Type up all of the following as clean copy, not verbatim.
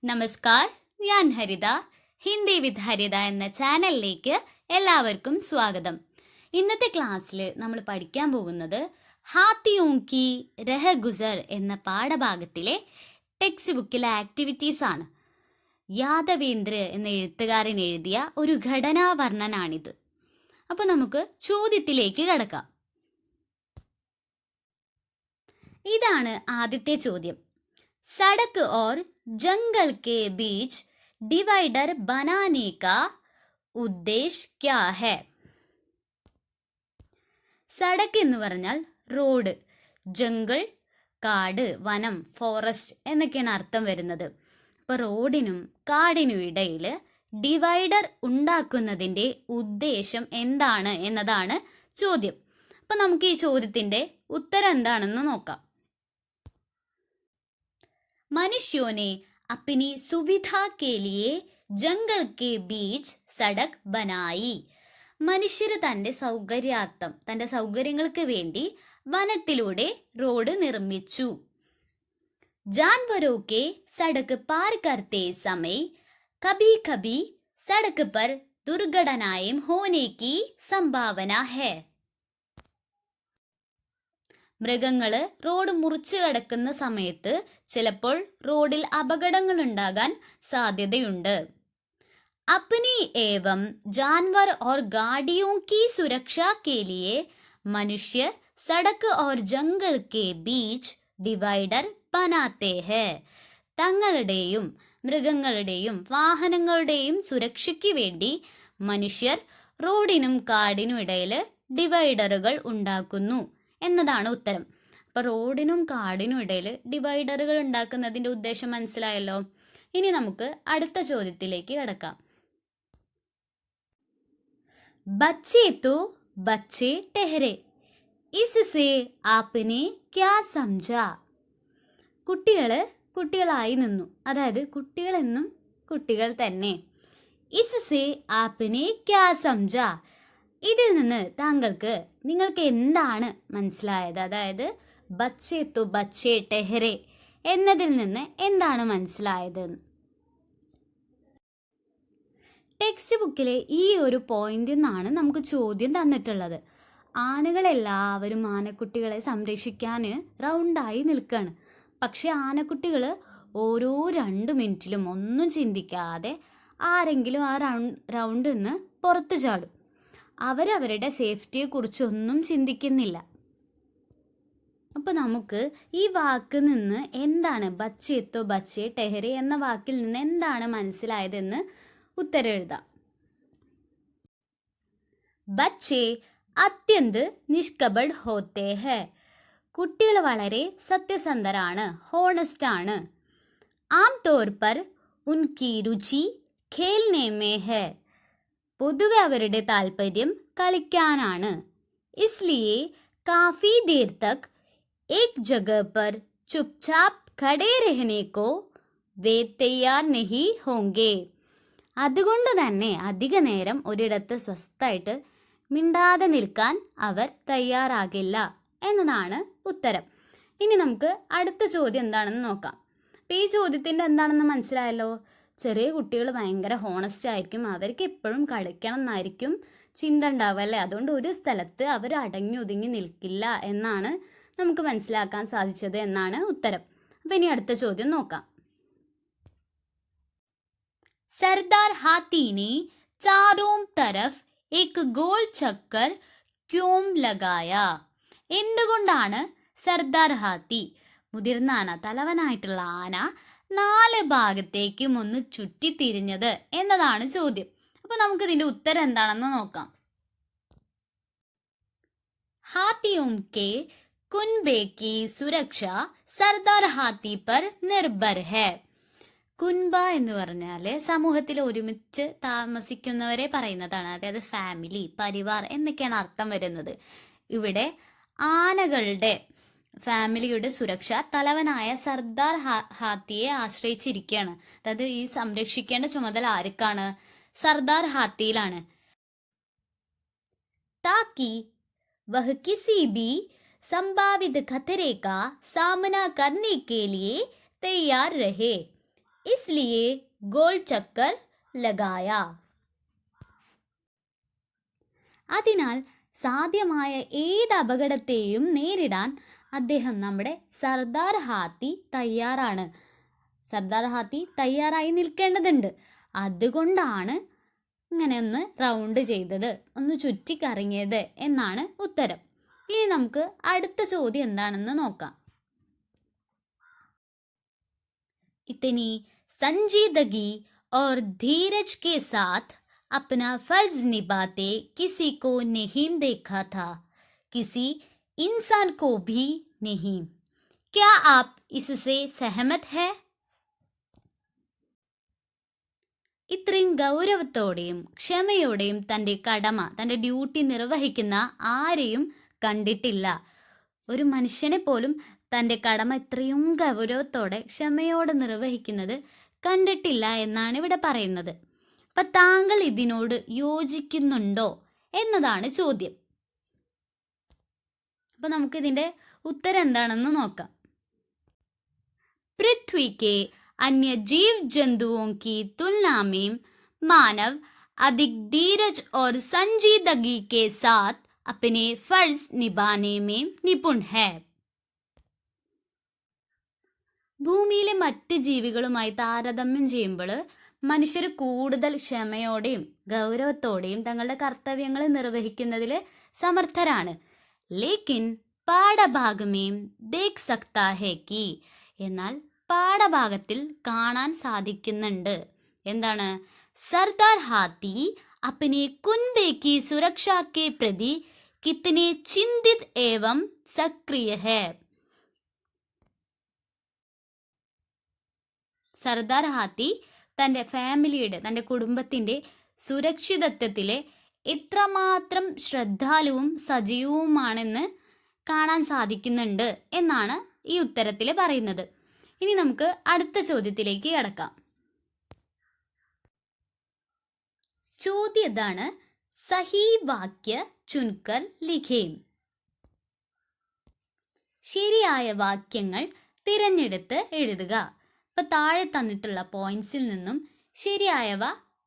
നമസ്കാർ, ഞാൻ ഹരിത. ഹിന്ദി വിത്ത് ഹരിത എന്ന ചാനലിലേക്ക് എല്ലാവർക്കും സ്വാഗതം. ഇന്നത്തെ ക്ലാസ്സിൽ നമ്മൾ പഠിക്കാൻ പോകുന്നത് ഹാത്തിയോं की रह गुजर എന്ന പാഠഭാഗത്തിലെ ടെക്സ്റ്റ് ബുക്കിലെ ആക്ടിവിറ്റീസ് ആണ്. യാദവേന്ദ്ര എന്ന എഴുത്തുകാരൻ എഴുതിയ ഒരു ഘടനാ വർണ്ണനാണിത്. അപ്പോൾ നമുക്ക് ചോദ്യത്തിലേക്ക് കടക്കാം. ഇതാണ് ആദ്യത്തെ ചോദ്യം. सड़क और जंगल के बीच डिवाइडर बनाने का उद्देश्य क्या है? സടക്ക് എന്ന് പറഞ്ഞാൽ റോഡ്, ജംഗിൾ കാട്, വനം, ഫോറസ്റ്റ് എന്നൊക്കെയാണ് അർത്ഥം വരുന്നത്. അപ്പോൾ റോഡിനും കാടിനും ഇടയിൽ ഡിവൈഡർ ഉണ്ടാക്കുന്നതിൻ്റെ ഉദ്ദേശം എന്താണ് എന്നതാണ് ചോദ്യം. അപ്പം നമുക്ക് ഈ ചോദ്യത്തിൻ്റെ ഉത്തരം എന്താണെന്ന് നോക്കാം. मनुष्यों ने अपनी सुविधा के लिए जंगल के बीच सड़क बनाई. മനുഷ്യർ തൻ്റെ സൗകര്യാർത്ഥം, തൻ്റെ സൗകര്യങ്ങൾക്ക് വേണ്ടി വനത്തിലൂടെ റോഡ് നിർമ്മിച്ചു. जानवरों के सड़क पार करते समय कभी कभी सड़क पर दुर्घटनाएं होने की संभावना है. മൃഗങ്ങൾ റോഡ് മുറിച്ചു കടക്കുന്ന സമയത്ത് ചിലപ്പോൾ റോഡിൽ അപകടങ്ങൾ ഉണ്ടാകാൻ സാധ്യതയുണ്ട്. अपनी एवं जानवर और गाड़ियों की सुरक्षा के लिए मनुष्य सड़क और जंगल के बीच डिवाइडर बनाते हैं. തങ്ങളുടെയും മൃഗങ്ങളുടെയും വാഹനങ്ങളുടെയും സുരക്ഷയ്ക്ക് വേണ്ടി മനുഷ്യർ റോഡിനും കാടിനും ഇടയിൽ ഡിവൈഡറുകൾ ഉണ്ടാക്കുന്നു എന്നതാണ് ഉത്തരം. അപ്പോൾ റോഡിനും കാടിനും ഇടയിൽ ഡിവൈഡറുകൾ ഉണ്ടാക്കുന്നതിൻ്റെ ഉദ്ദേശം മനസ്സിലായല്ലോ. ഇനി നമുക്ക് അടുത്ത ചോദ്യത്തിലേക്ക് കടക്കാം. ബച്ചേ തോ ബച്ചേ ടെഹരെ, ഇസ്സേ ആപ്നെ ക്യാ സംജാ? കുട്ടികളായി നിന്നു, അതായത് കുട്ടികളെന്നും കുട്ടികൾ തന്നെ. ഇസ്സേ ആപ്നെ ക്യാ സംജാ? ഇതിൽ നിന്ന് നിങ്ങൾക്ക് എന്താണ് മനസ്സിലായത്? അതായത് ബച്ചേ തോ ബച്ചേ ടെഹരെ എന്നതിൽ നിന്ന് എന്താണ് മനസ്സിലായത്? ടെക്സ്റ്റ് ബുക്കിലെ ഈ ഒരു പോയിന്റിൽ നിന്നാണ് നമുക്ക് ചോദ്യം തന്നിട്ടുള്ളത്. ആനകളെല്ലാവരും ആനക്കുട്ടികളെ സംരക്ഷിക്കാൻ റൗണ്ടായി നിൽക്കുകയാണ്. പക്ഷെ ആനക്കുട്ടികൾ ഓരോ 2 മിനിറ്റിലും ഒന്നും ചിന്തിക്കാതെ ആരെങ്കിലും ആ റൗണ്ടിൽ നിന്ന് പുറത്തു ചാടും. അവരവരുടെ സേഫ്റ്റിയെക്കുറിച്ചൊന്നും ചിന്തിക്കുന്നില്ല. അപ്പോൾ നമുക്ക് ഈ വാക്കിൽ നിന്ന് എന്താണ് ബച്ചേ തോ ബച്ചേ ടെഹരെ എന്ന വാക്കിൽ നിന്ന് എന്താണ് മനസ്സിലായതെന്ന് ഉത്തരം എഴുതാം. ബച്ചേ അത്യന്ത് നിഷ്കപട് ഹോത്തേ ഹേ. കുട്ടികൾ വളരെ സത്യസന്ധരാണ്, ഹോണസ്റ്റ് ആണ്. ആം തോർ പർ ഉൻകി രുചി ഖേൽനെ മേ ഹേ. പൊതുവെ അവരുടെ താല്പര്യം കളിക്കാനാണ്. ഇസ്ലിയെ കാഫി ദേർ തക് ഏക് ജഗഹ പർ ചുപ്ചാപ് ഖഡേ രഹനെ കോ വേ തയ്യാർ നഹി ഹോംഗെ. അതുകൊണ്ട് തന്നെ അധിക നേരം ഒരിടത്ത് സ്വസ്ഥമായിട്ട് മിണ്ടാതെ നിൽക്കാൻ അവർ തയ്യാറാകില്ല എന്നതാണ് ഉത്തരം. ഇനി നമുക്ക് അടുത്ത ചോദ്യം എന്താണെന്ന് നോക്കാം. അപ്പോൾ ഈ ചോദ്യത്തിൻ്റെ എന്താണെന്ന് മനസ്സിലായല്ലോ. ചെറിയ കുട്ടികൾ ഭയങ്കര ഹോണസ്റ്റ് ആയിരിക്കും, അവർക്ക് എപ്പോഴും കളിക്കണം എന്നായിരിക്കും ചിന്ത ഉണ്ടാവുക അല്ലേ. അതുകൊണ്ട് ഒരു സ്ഥലത്ത് അവർ അടങ്ങി ഒതുങ്ങി നിൽക്കില്ല എന്നാണ് നമുക്ക് മനസ്സിലാക്കാൻ സാധിച്ചത് എന്നാണ് ഉത്തരം. അപ്പം ഇനി അടുത്ത ചോദ്യം നോക്കാം. സർദാർ ഹാത്തി ने चारों तरफ एक गोल चक्कर क्यों लगाया? എന്തുകൊണ്ടാണ് സർദാർ ഹാത്തി, മുതിർന്ന ആന, തലവനായിട്ടുള്ള ആന 4 ഭാഗത്തേക്കും ഒന്ന് ചുറ്റിത്തിരിഞ്ഞത് എന്നതാണ് ചോദ്യം. അപ്പോൾ നമുക്ക് ഇതിൻ്റെ ഉത്തരം എന്താണെന്ന് നോക്കാം. ഹാത്തിയോं के കുൻബേ की सुरक्षा സർദാർ ഹാത്തി पर निर्भर है. കുൻബ എന്ന് പറഞ്ഞാൽ സമൂഹത്തിൽ ഒരുമിച്ച് താമസിക്കുന്നവരെ പറയുന്നതാണ്. അതായത് ഫാമിലി, പരിവാർ എന്നൊക്കെയാണ് അർത്ഥം വരുന്നത്. ഇവിടെ ആനകളുടെ ഫാമിലിയുടെ സുരക്ഷ തലവനായ സർദാർ ഹാത്തിയെ ആശ്രയിച്ചിരിക്കുകയാണ്. അതായത് ഈ സംരക്ഷിക്കേണ്ട ചുമതല ആർക്കാണ്? സർദാർ ഹാത്തിയിലാണ്. താക്കി വഹ് കിസി ബി संभावित खतरे का सामना करने के लिए तैयार रहे. इसलिए गोल चक्कर लगाया. അതിനാൽ സാധ്യമായ ഏത് അപകടത്തെയും നേരിടാൻ അദ്ദേഹം നമ്മുടെ സർദാർ ഹാത്തി തയ്യാറാണ്. സർദാർ ഹാത്തി തയ്യാറായി നിൽക്കേണ്ടതുണ്ട്. അതുകൊണ്ടാണ് ഇങ്ങനെ ഒന്ന് റൗണ്ട് ചെയ്തത്, ഒന്ന് ചുറ്റിക്കറങ്ങിയത് എന്നാണ് ഉത്തരം. ഇനി നമുക്ക് അടുത്ത ചോദ്യം എന്താണെന്ന് നോക്കാം. इतनी संजीदगी और धीरज के साथ अपना फर्ज निभाते किसी को नहीं देखा था, किसी इंसान को भी नहीं. क्या आप इससे सहमत है? ഇത്രയും ഗൗരവത്തോടെയും ക്ഷമയോടെയും തൻ്റെ കടമ, തൻ്റെ ഡ്യൂട്ടി നിർവഹിക്കുന്ന ആരെയും കണ്ടിട്ടില്ല. ഒരു മനുഷ്യനെ പോലും തൻ്റെ കടമ ഇത്രയും ഗൗരവത്തോടെ ക്ഷമയോടെ നിർവഹിക്കുന്നത് കണ്ടിട്ടില്ല എന്നാണ് ഇവിടെ പറയുന്നത്. അപ്പം താങ്കൾ ഇതിനോട് യോജിക്കുന്നുണ്ടോ എന്നതാണ് ചോദ്യം. അപ്പം നമുക്കിതിൻ്റെ ഉത്തരം എന്താണെന്ന് നോക്കാം. पृथ्वी के अन्य जीव जंतुओं की तुलना में मानव अधिक धीरज और संजीदगी के साथ अपने फर्ज निभाने में निपुण है. ഭൂമിയിലെ മറ്റ് ജീവികളുമായി താരതമ്യം ചെയ്യുമ്പോൾ മനുഷ്യർ കൂടുതൽ ക്ഷമയോടെയും ഗൗരവത്തോടെയും തങ്ങളുടെ കർത്തവ്യങ്ങൾ നിർവഹിക്കുന്നതിൽ സമർത്ഥരാണ്. ലേക്കിൻ പാഠഭാഗമേം ദേഖ് സക്താ ഹെ കി, എന്നാൽ പാഠഭാഗത്തിൽ കാണാൻ സാധിക്കുന്നുണ്ട്. എന്താണ്? സർദാർ ഹാത്തി അപ്നെ കുൻബെ കി സുരക്ഷാ കെ പ്രതി കിത്നെ ചിന്തിത് ഏവം സക്രിയ ഹെ. സർദാർ ഹാത്തി തൻ്റെ ഫാമിലിയുടെ, തൻ്റെ കുടുംബത്തിൻ്റെ സുരക്ഷിതത്വത്തിലെ എത്രമാത്രം ശ്രദ്ധാലുവും സജീവവുമാണെന്ന് കാണാൻ സാധിക്കുന്നുണ്ട് എന്നാണ് ഈ ഉത്തരത്തിൽ പറയുന്നത്. ഇനി നമുക്ക് അടുത്ത ചോദ്യത്തിലേക്ക് കടക്കാം. ചോദ്യം ഇതാണ്, സഹി വാക്യ ചുൻകർ ലിഖേം. ശരിയായ വാക്യങ്ങൾ തിരഞ്ഞെടുത്ത് എഴുതുക. ഇപ്പം താഴെ തന്നിട്ടുള്ള പോയിന്റ്സിൽ നിന്നും ശരിയായവ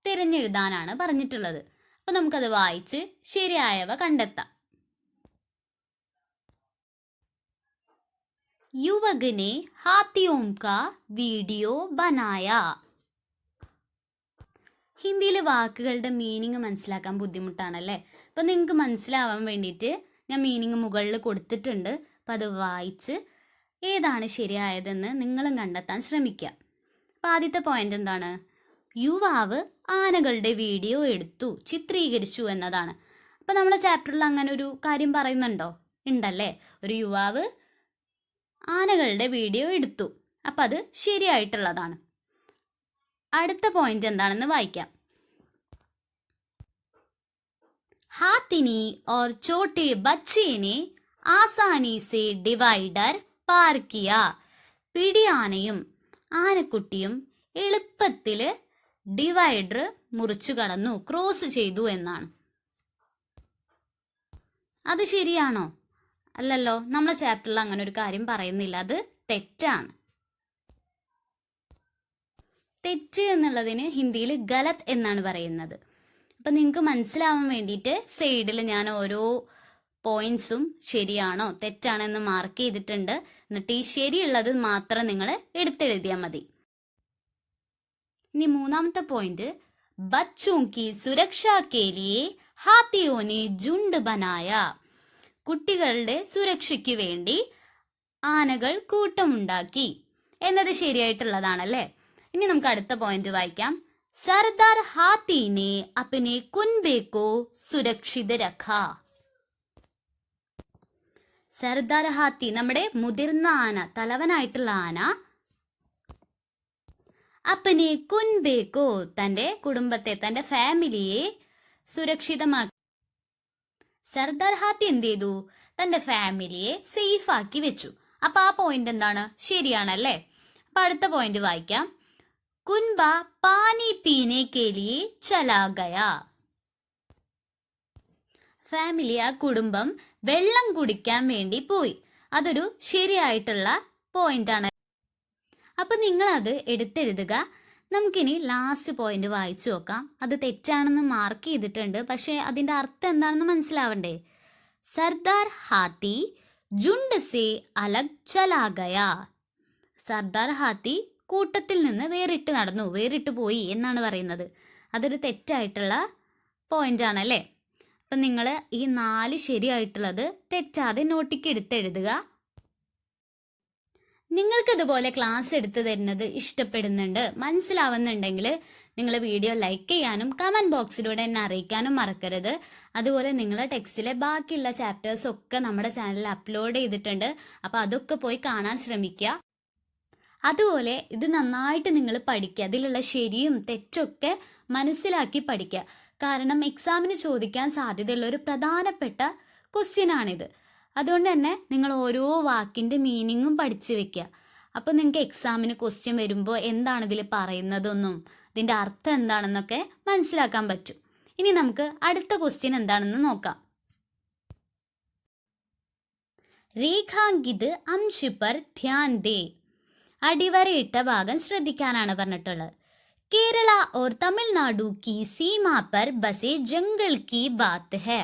തിരഞ്ഞെഴുതാനാണ് പറഞ്ഞിട്ടുള്ളത്. അപ്പം നമുക്കത് വായിച്ച് ശരിയായവ കണ്ടെത്താം. युवक ने हाथियों का വീഡിയോ ബനായ. ഹിന്ദിയിൽ വാക്കുകളുടെ മീനിങ് മനസ്സിലാക്കാൻ ബുദ്ധിമുട്ടാണല്ലേ. അപ്പം നിങ്ങൾക്ക് മനസ്സിലാവാൻ വേണ്ടിയിട്ട് ഞാൻ മീനിങ് മുകളിൽ കൊടുത്തിട്ടുണ്ട്. അപ്പം അത് വായിച്ച് ഏതാണ് ശരിയായതെന്ന് നിങ്ങളും കണ്ടെത്താൻ ശ്രമിക്കുക. അപ്പം ആദ്യത്തെ പോയിന്റ് എന്താണ്? യുവാവ് ആനകളുടെ വീഡിയോ എടുത്തു, ചിത്രീകരിച്ചു എന്നതാണ്. അപ്പം നമ്മുടെ ചാപ്റ്ററിൽ അങ്ങനെ ഒരു കാര്യം പറയുന്നുണ്ടോ? ഉണ്ടല്ലേ. ഒരു യുവാവ് ആനകളുടെ വീഡിയോ എടുത്തു. അപ്പം അത് ശരിയായിട്ടുള്ളതാണ്. അടുത്ത പോയിന്റ് എന്താണെന്ന് വായിക്കാം. ഹാത്തിനി और छोटे बच्चे ने आसानी से डिवाइडर पार किया. പിടിയാനയും ആനക്കുട്ടിയും എളുപ്പത്തിൽ ഡിവൈഡർ മുറിച്ചു കടന്നു, ക്രോസ് ചെയ്തു എന്നാണ്. അത് ശരിയാണോ? അല്ലല്ലോ, നമ്മളെ ചാപ്റ്ററിൽ അങ്ങനെ ഒരു കാര്യം പറയുന്നില്ല. അത് തെറ്റാണ്. തെറ്റ് എന്നുള്ളതിന് ഹിന്ദിയിൽ ഗലത് എന്നാണ് പറയുന്നത്. അപ്പം നിങ്ങൾക്ക് മനസ്സിലാവാൻ വേണ്ടിയിട്ട് സൈഡിൽ ഞാൻ ഓരോ പോയിന്റ്സും ശരിയാണോ തെറ്റാണോ എന്ന് മാർക്ക് ചെയ്തിട്ടുണ്ട്. എന്നിട്ട് ഈ ശരിയുള്ളത് മാത്രം നിങ്ങൾ എടുത്തെഴുതിയാൽ മതി. ഇനി മൂന്നാമത്തെ പോയിന്റ്, ബച്ചോं की सुरक्षा के लिए हाथियों ने झुंड बनाया. കുട്ടികളുടെ സുരക്ഷയ്ക്ക് വേണ്ടി ആനകൾ കൂട്ടമുണ്ടാക്കി എന്നത് ശരിയായിട്ടുള്ളതാണല്ലേ. ഇനി നമുക്ക് അടുത്ത പോയിന്റ് വായിക്കാം. സർദാർ ഹാത്തിനെ അപ്നെ കുൻബെ കോ സുരക്ഷിത രഖാ. സർദാർ ഹാത്തി, നമ്മുടെ മുതിർന്ന ആന, തലവനായിട്ടുള്ള ആന, അപ്നെ കുൻബെ കോ, തൻ്റെ കുടുംബത്തെ, തൻ്റെ ഫാമിലിയെ സുരക്ഷിതമാക്കി. സർദാർ ഹാത്തി എന്ത് ചെയ്തു? തൻ്റെ ഫാമിലിയെ സേഫ് ആക്കി വെച്ചു. അപ്പം ആ പോയിന്റ് എന്താണ്? ശരിയാണല്ലേ. അപ്പം അടുത്ത പോയിന്റ് വായിക്കാം. കുൻബ പാനി പീനെ കെ ലിയെ ചലാ ഗയാ. ഫാമിലി, ആ കുടുംബം വെള്ളം കുടിക്കാൻ വേണ്ടി പോയി. അതൊരു ശരിയായിട്ടുള്ള പോയിന്റ് ആണ്. അപ്പം നിങ്ങളത് എടുത്തെഴുതുക. നമുക്കിനി ലാസ്റ്റ് പോയിന്റ് വായിച്ചു നോക്കാം. അത് തെറ്റാണെന്ന് മാർക്ക് ചെയ്തിട്ടുണ്ട്, പക്ഷേ അതിൻ്റെ അർത്ഥം എന്താണെന്ന് മനസ്സിലാവണ്ടേ. സർദാർ ഹാത്തി ജുണ്ട് സേ അലഗ് ചലാ ഗയാ. സർദാർ ഹാത്തി കൂട്ടത്തിൽ നിന്ന് വേറിട്ട് പോയി എന്നാണ് പറയുന്നത്. അതൊരു തെറ്റായിട്ടുള്ള പോയിന്റ് ആണല്ലേ. അപ്പം നിങ്ങൾ ഈ 4 ശരിയായിട്ടുള്ളത് തെറ്റാതെ നോട്ടിക്ക് എടുത്തെഴുതുക. നിങ്ങൾക്കിതുപോലെ ക്ലാസ് എടുത്തു തരുന്നത് ഇഷ്ടപ്പെടുന്നുണ്ട്, മനസ്സിലാവുന്നുണ്ടെങ്കിൽ നിങ്ങൾ വീഡിയോ ലൈക്ക് ചെയ്യാനും കമൻറ്റ് ബോക്സിലൂടെ എന്നെ അറിയിക്കാനും മറക്കരുത്. അതുപോലെ നിങ്ങളെ ടെക്സ്റ്റിലെ ബാക്കിയുള്ള ചാപ്റ്റേഴ്സ് ഒക്കെ നമ്മുടെ ചാനലിൽ അപ്ലോഡ് ചെയ്തിട്ടുണ്ട്. അപ്പോൾ അതൊക്കെ പോയി കാണാൻ ശ്രമിക്കുക. അതുപോലെ ഇത് നന്നായിട്ട് നിങ്ങൾ പഠിക്കുക. അതിലുള്ള ശരിയും തെറ്റൊക്കെ മനസ്സിലാക്കി പഠിക്കുക. കാരണം എക്സാമിന് ചോദിക്കാൻ സാധ്യതയുള്ള ഒരു പ്രധാനപ്പെട്ട ക്വസ്റ്റ്യൻ ആണിത്. അതുകൊണ്ട് തന്നെ നിങ്ങൾ ഓരോ വാക്കിൻ്റെ മീനിങ്ങും പഠിച്ചു വെക്കുക. അപ്പോൾ നിങ്ങൾക്ക് എക്സാമിന് ക്വസ്റ്റ്യൻ വരുമ്പോൾ എന്താണ് ഇതിൽ പറയുന്നതെന്നും ഇതിൻ്റെ അർത്ഥം എന്താണെന്നൊക്കെ മനസ്സിലാക്കാൻ പറ്റും. ഇനി നമുക്ക് അടുത്ത ക്വസ്റ്റ്യൻ എന്താണെന്ന് നോക്കാം. രേഖാങ്കിത് അംശ് പർ ധ്യാൻ ദേ. അടിവരയിട്ട ഭാഗം ശ്രദ്ധിക്കാനാണ് പറഞ്ഞിട്ടുള്ളത്. കേരള और तमिलनाडु की सीमा पर बसे जंगल की बात है.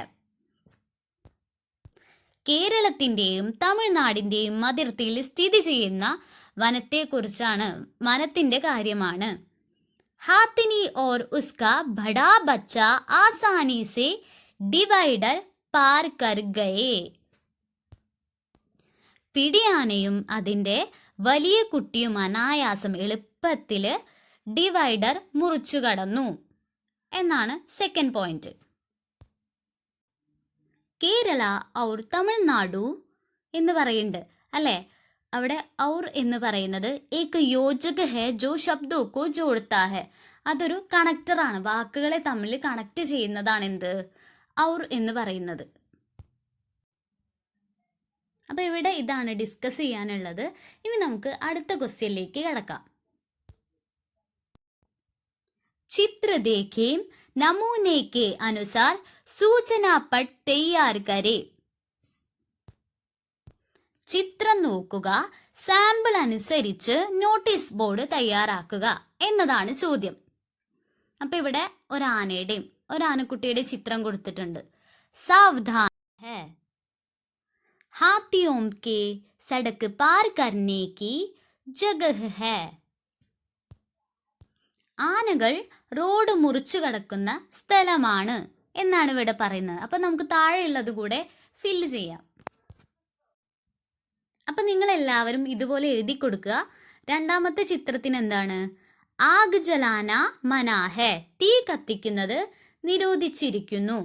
കേരളത്തിൻ്റെയും തമിഴ്നാടിൻ്റെയും അതിർത്തിയിൽ സ്ഥിതി ചെയ്യുന്ന വനത്തെക്കുറിച്ചാണ്, വനത്തിൻ്റെ കാര്യമാണ്. ഹാത്തിനി और उसका बड़ा बच्चा आसानी से डिवाइडर पार कर गए. പിടിയാനയും അതിൻ്റെ വലിയ കുട്ടിയും അനായാസം എളുപ്പത്തിൽ ഡിവൈഡർ മുറിച്ചു കടന്നു എന്നാണ് സെക്കൻഡ് പോയിന്റ്. കേരള ഔർ തമിഴ്നാടു എന്ന് പറയുന്നുണ്ട് അല്ലേ. അവിടെ ഔർ എന്ന് പറയുന്നത് ഏക് യോജക് ഹെ ജോ ശബ്ദോ കോ ജോഡ്താ ഹെ. അതൊരു കണക്ടറാണ്, വാക്കുകളെ തമ്മിൽ കണക്ട് ചെയ്യുന്നതാണ് എന്ത് ഔർ എന്ന് പറയുന്നത്. അപ്പോൾ ഇവിടെ ഇതാണ് ഡിസ്കസ് ചെയ്യാനുള്ളത്. ഇനി നമുക്ക് അടുത്ത ക്വസ്റ്റ്യനിലേക്ക് കടക്കാം. ചിത്ര ദേഖേം നമൂനെ കെ അനുസാർ സൂചന പട്ട് തയ്യാർ കരേ. ചിത്രം നോക്കുക, സാമ്പിൾ അനുസരിച്ച് നോട്ടീസ് ബോർഡ് തയ്യാറാക്കുക എന്നതാണ് ചോദ്യം. അപ്പൊ ഇവിടെ ഒരാനയുടെയും ഒരാനക്കുട്ടിയുടെ ചിത്രം കൊടുത്തിട്ടുണ്ട്. സാവധാൻ ഹേ, हाथियों के सड़क पार करने की जगह है. ആനകൾ റോഡ് മുറിച്ചു കടക്കുന്ന സ്ഥലമാണ് എന്നാണ് ഇവിടെ പറയുന്നത്. അപ്പൊ നമുക്ക് താഴെയുള്ളത് കൂടെ ഫില്ല് ചെയ്യാം. അപ്പൊ നിങ്ങൾ എല്ലാവരും ഇതുപോലെ എഴുതി കൊടുക്കുക. രണ്ടാമത്തെ ചിത്രത്തിന് എന്താണ്? ആഗ് ജലാന മനാ ഹെ. തീ കത്തിക്കുന്നത് നിരോധിച്ചിരിക്കുന്നു.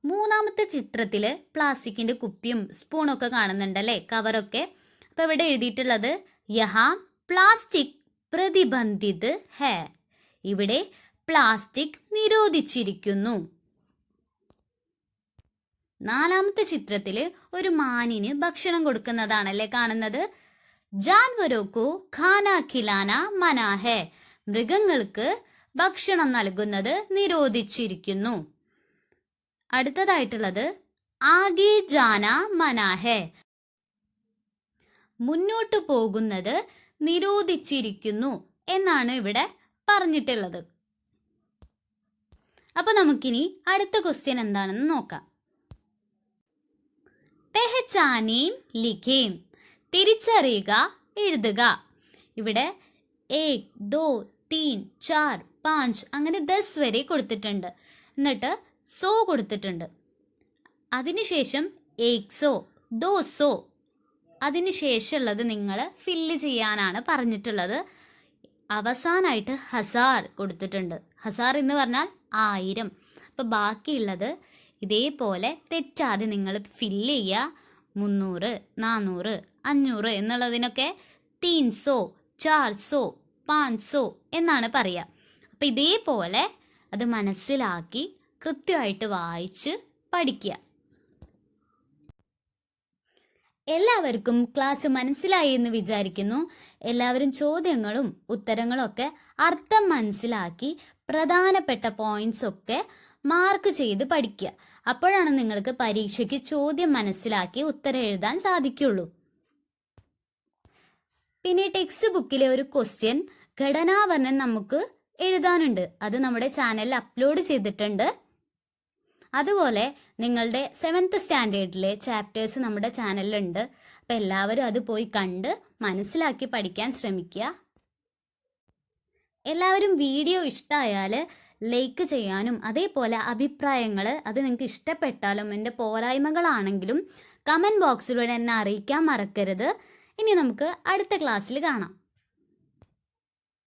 മൂന്നാമത്തെ ചിത്രത്തിൽ പ്ലാസ്റ്റിക്കിന്റെ കുപ്പിയും സ്പൂണൊക്കെ കാണുന്നുണ്ടല്ലേ, കവറൊക്കെ. അപ്പൊ ഇവിടെ എഴുതിയിട്ടുള്ളത് യഹാ പ്ലാസ്റ്റിക് പ്രതിബന്ധിത് ഹേ. ഇവിടെ പ്ലാസ്റ്റിക് നിരോധിച്ചിരിക്കുന്നു. നാലാമത്തെ ചിത്രത്തിൽ ഒരു മാനിന് ഭക്ഷണം കൊടുക്കുന്നതാണല്ലേ കാണുന്നത്. ജാൻവരോക്കോ ഖാന ഖിലാന മനാ ഹേ. മൃഗങ്ങൾക്ക് ഭക്ഷണം നൽകുന്നത് നിരോധിച്ചിരിക്കുന്നു. അടുത്തതായിട്ടുള്ളത് ആഗേ ജാന മനാ ഹേ. മുന്നോട്ട് പോകുന്നത് നിരോധിച്ചിരിക്കുന്നു എന്നാണ് ഇവിടെ പറഞ്ഞിട്ടുള്ളത്. അപ്പൊ നമുക്കിനി അടുത്ത ക്വസ്റ്റ്യൻ എന്താണെന്ന് നോക്കാം. പെഹചാനേം ലിഖേം. തിരിച്ചറിയുക, എഴുതുക. ഇവിടെ 1 2 3 4 5 അങ്ങനെ 10 വരെ കൊടുത്തിട്ടുണ്ട്. എന്നിട്ട് സോ കൊടുത്തിട്ടുണ്ട്. അതിനുശേഷം 100 200 അതിനുശേഷമുള്ളത് നിങ്ങൾ ഫില്ല് ചെയ്യാനാണ് പറഞ്ഞിട്ടുള്ളത്. അവസാനമായിട്ട് ഹസാർ കൊടുത്തിട്ടുണ്ട്. ഹസാർ എന്ന് പറഞ്ഞാൽ 1000. അപ്പോൾ ബാക്കിയുള്ളത് ഇതേപോലെ തെറ്റാതെ നിങ്ങൾ ഫില്ല് ചെയ്യുക. 300 400 500 എന്നുള്ളതിനൊക്കെ 300 400 500 എന്നാണ് പറയുക. അപ്പം ഇതേപോലെ അത് മനസ്സിലാക്കി കൃത്യമായിട്ട് വായിച്ച് പഠിക്കുക. എല്ലാവർക്കും ക്ലാസ് മനസ്സിലായി എന്ന് വിചാരിക്കുന്നു. എല്ലാവരും ചോദ്യങ്ങളും ഉത്തരങ്ങളും ഒക്കെ അർത്ഥം മനസ്സിലാക്കി പ്രധാനപ്പെട്ട പോയിന്റ്സ് ഒക്കെ മാർക്ക് ചെയ്ത് പഠിക്കുക. അപ്പോഴാണ് നിങ്ങൾക്ക് പരീക്ഷയ്ക്ക് ചോദ്യം മനസ്സിലാക്കി ഉത്തരം എഴുതാൻ സാധിക്കുള്ളൂ. പിന്നെ ടെക്സ്റ്റ് ബുക്കിലെ ഒരു ക്വസ്റ്റ്യൻ ഘടനാവർണ്ണൻ നമുക്ക് എഴുതാനുണ്ട്. അത് നമ്മുടെ ചാനലിൽ അപ്ലോഡ് ചെയ്തിട്ടുണ്ട്. അതുപോലെ നിങ്ങളുടെ 7th സ്റ്റാൻഡേർഡിലെ ചാപ്റ്റേഴ്സ് നമ്മുടെ ചാനലിലുണ്ട്. അപ്പം എല്ലാവരും അത് പോയി കണ്ട് മനസ്സിലാക്കി പഠിക്കാൻ ശ്രമിക്കുക. എല്ലാവരും വീഡിയോ ഇഷ്ടമായാൽ ലൈക്ക് ചെയ്യാനും അതേപോലെ അഭിപ്രായങ്ങൾ അത് നിങ്ങൾക്ക് ഇഷ്ടപ്പെട്ടാലും എൻ്റെ പോരായ്മകളാണെങ്കിലും കമൻറ്റ് ബോക്സിലൂടെ എന്നെ അറിയിക്കാൻ മറക്കരുത്. ഇനി നമുക്ക് അടുത്ത ക്ലാസ്സിൽ കാണാം.